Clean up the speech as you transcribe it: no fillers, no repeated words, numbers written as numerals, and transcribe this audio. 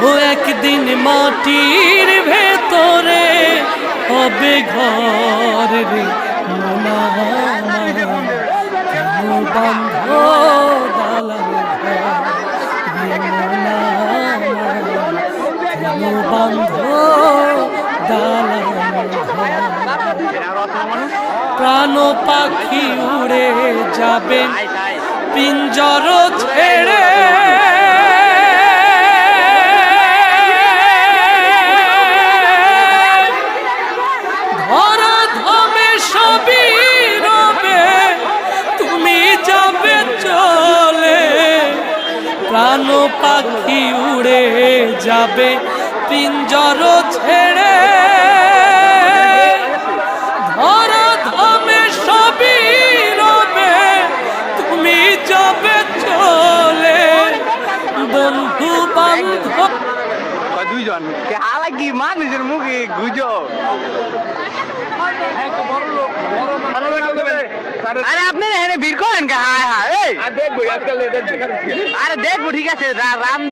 ও একদিন মাটির ভেতরে হবে ঘর রে মোনা কেন বন্ধ দালান ঘর রে মোনা কেন বন্ধ দালান ঘর প্রাণ পাখি উড়ে যাবে পিঞ্জর ছেড়ে ধরা ধমে সবই রবে তুমি যাবে চলে প্রাণ পাখি উড়ে যাবে পিঞ্জর ছেড়ে ধরা ধমে সবই রবে তুমি যাবে চলে বন্ধু বান্ধব দুইজন কি মানুষের মুখে গুজো আরে আপনি এখানে ভিড় করেন কে হায় হায় আরে দেখবো ঠিক আছে রাম